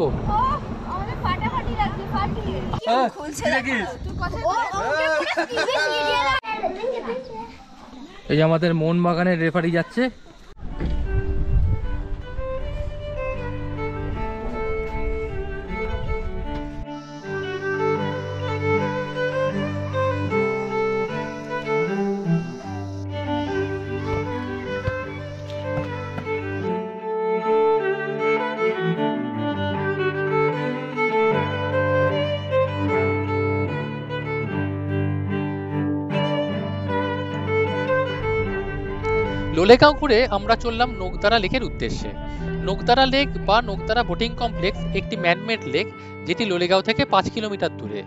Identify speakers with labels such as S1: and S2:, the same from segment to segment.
S1: ও আমাদের ফাটাফাটি লাগছে ফাটি খুলছে নাকি তুই কথা এই যে আমাদের মোহনবাগানের রেফারি যাচ্ছে। লোলেগাঁও ঘুরে আমরা চললাম নোকদারা লেকের উদ্দেশ্যে। নোকদারা লেক বা নোকদারা বোটিং কমপ্লেক্স একটি ম্যানমেড লেক, যেটি লোলেগাঁও থেকে 5 কিলোমিটার দূরে।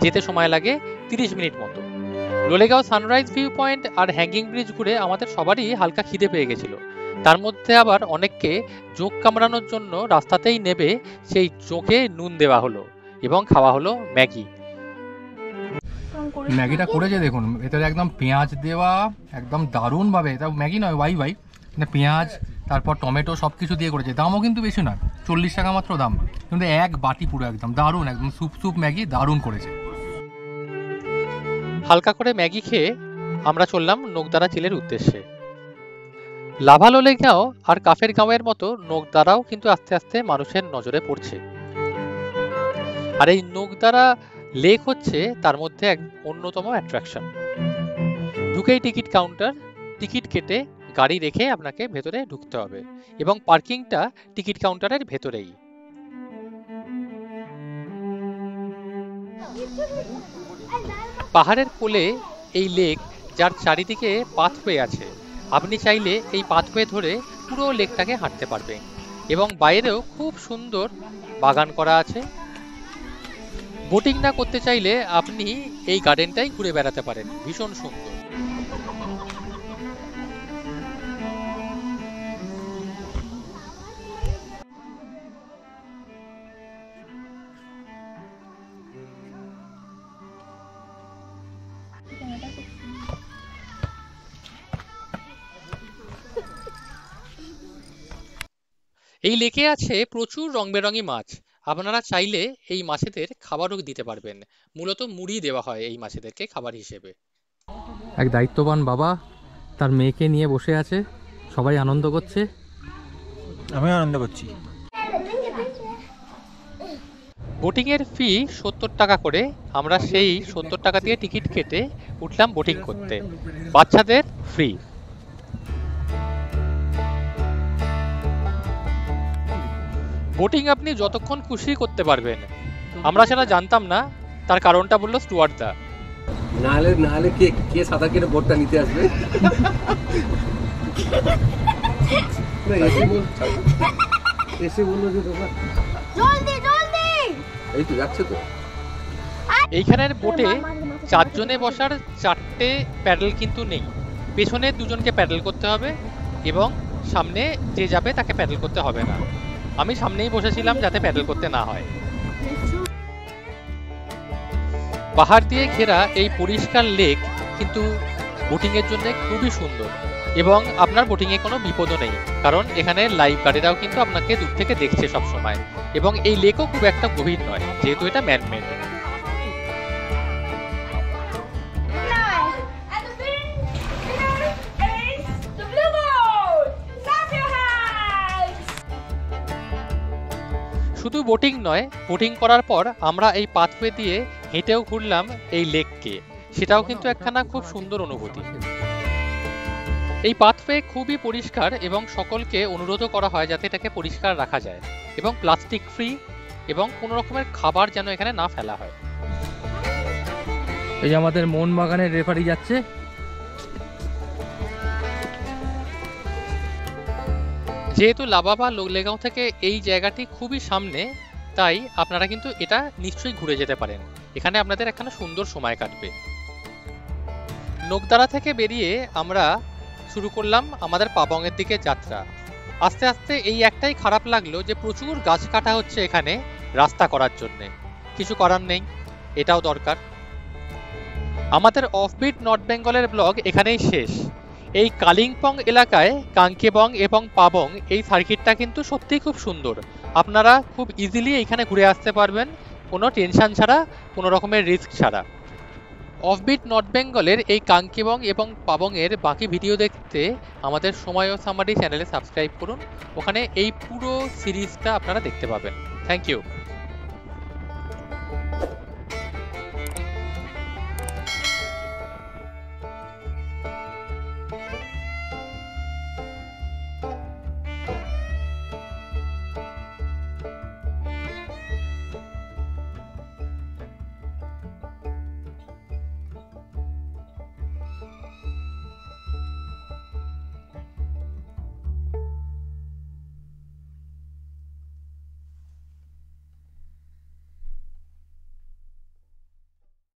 S1: যেতে সময় লাগে 30 মিনিট মতো। লোলেগাঁও সানরাইজ ভিউ পয়েন্ট আর হ্যাঙ্গিং ব্রিজ ঘুরে আমাদের সবারই হালকা খিদে পেয়ে গেছিল। তার মধ্যে আবার অনেককে জোক কামড়ানোর জন্য রাস্তাতেই নেবে সেই জোকে নুন দেওয়া হলো এবং খাওয়া হলো ম্যাগি।
S2: ম্যাগিটা করেছে দেখুন, ভেতরে একদম পেঁয়াজ দেওয়া, একদম দারুণ ভাবে। এটা ম্যাগি নয়, ওয়াই মানে পেঁয়াজ তারপর টমেটো সব কিছু দিয়ে করেছে। দামও কিন্তু বেশি নয়, 40 টাকা মাত্র দাম, কিন্তু এক বাটি পুরো একদম দারুণ, একদম স্যুপ স্যুপ ম্যাগি, দারুণ করেছে।
S3: হালকা করে ম্যাগি খেয়ে আমরা চললাম নোকদারা চিলের উদ্দেশ্যে। লাভা লোলেগাঁও আর কাফের গাঁওয়ের মতো নোকদারাও কিন্তু আস্তে আস্তে মানুষের নজরে পড়ছে। আর এই নোকদারা লেক হচ্ছে তার মধ্যে এক অন্যতম অ্যাট্রাকশন। ঢুকেই টিকিট কাউন্টার, টিকিট কেটে গাড়ি রেখে আপনাকে ভেতরে ঢুকতে হবে এবং পার্কিংটা টিকিট কাউন্টারের ভেতরেই। পাহাড়ের কোলে এই লেক, যার চারিদিকে পাথওয়ে আছে। আপনি চাইলে এই পাথওয়ে ধরে পুরো লেকটাকে হাঁটতে পারবেন এবং বাইরেও খুব সুন্দর বাগান করা আছে। বোটিং না করতে চাইলে আপনি এই গার্ডেনটাই ঘুরে বেড়াতে পারেন, ভীষণ সুন্দর। এই লেকে আছে প্রচুর রং বেরঙি মাছ। আপনারা চাইলে এই মাছেদের খাবারও দিতে পারবেন। মূলত মুড়ি দেওয়া হয় এই মাছেদেরকে খাবার হিসেবে।
S2: এক দায়িত্ববান বাবা তার মেয়েকে নিয়ে বসে আছে, সবাই আনন্দ করছে, আমিও আনন্দ করছি।
S3: বোটিং এর ফি 70 টাকা করে। আমরা সেই 70 টাকা দিয়ে টিকিট কেটে উঠলাম বোটিং করতে। বাচ্চাদের ফ্রি। বোটিং আপনি যতক্ষণ খুশি করতে পারবেন। আমরা সেটা জানতাম না, তার কারণটা বললো স্টুয়ার্ড দা।
S4: নাহলে কে সাঁতার কেটে বোটটা নিতে আসবে? এসে বললো যে জলদি জলদি, এই তো যাচ্ছে তো।
S3: এইখানের বোটে 4 জনে বসার 4টে প্যাডেল কিন্তু নেই। পেছনে 2 জনকে প্যাডেল করতে হবে এবং সামনে যে যাবে তাকে প্যাডেল করতে হবে না। আমি সামনেই বসেছিলাম যাতে প্যাডেল করতে না হয়। পাহাড় দিয়ে ঘেরা এই পরিষ্কার লেক কিন্তু বোটিং এর জন্য খুবই সুন্দর এবং আপনার বোটিং এ কোনো বিপদও নেই, কারণ এখানে লাইফ গার্ডেরাও কিন্তু আপনাকে দূর থেকে দেখছে সব সময়। এবং এই লেকও খুব একটা গভীর নয়, যেহেতু এটা ম্যানমেড। শুধু বোটিং নয়, বোটিং করার পর আমরা এই পাথওয়ে দিয়ে হেঁটেও ঘুরলাম এই লেককে। সেটাও কিন্তু একখানা খুব সুন্দর অনুভূতি। এই পাথওয়ে খুবই পরিষ্কার এবং সকলকে অনুরোধ করা হয় যাতে এটাকে পরিষ্কার রাখা যায় এবং প্লাস্টিক ফ্রি, এবং কোনো রকমের খাবার যেন এখানে না ফেলা হয়।
S2: এই যে আমাদের মোহনবাগানের রেফারি যাচ্ছে।
S3: যেহেতু লাভা বা লোলেগাঁও থেকে এই জায়গাটি খুবই সামনে, তাই আপনারা কিন্তু এটা নিশ্চয়ই ঘুরে যেতে পারেন। এখানে আপনাদের একখানা সুন্দর সময় কাটবে। নোকদারা থেকে বেরিয়ে আমরা শুরু করলাম আমাদের পাবংয়ের দিকে যাত্রা। আস্তে আস্তে এই একটাই খারাপ লাগলো যে প্রচুর গাছ কাটা হচ্ছে এখানে রাস্তা করার জন্য। কিছু করার নেই, এটাও দরকার। আমাদের অফবিট নর্থ বেঙ্গলের ব্লগ এখানেই শেষ। এই কালিম্পং এলাকায় কাংকেবং এবং পাবং এই সার্কিটটা কিন্তু সত্যিই খুব সুন্দর।
S1: আপনারা খুব ইজিলি এইখানে ঘুরে আসতে পারবেন, কোনো টেনশন ছাড়া, কোনো রকমের রিস্ক ছাড়া। অফবিট নর্থ বেঙ্গলের এই কাংকেবং এবং পাবংয়ের বাকি ভিডিও দেখতে আমাদের সময় ও সামারি চ্যানেলে সাবস্ক্রাইব করুন। ওখানে এই পুরো সিরিজটা আপনারা দেখতে পাবেন। Thank you.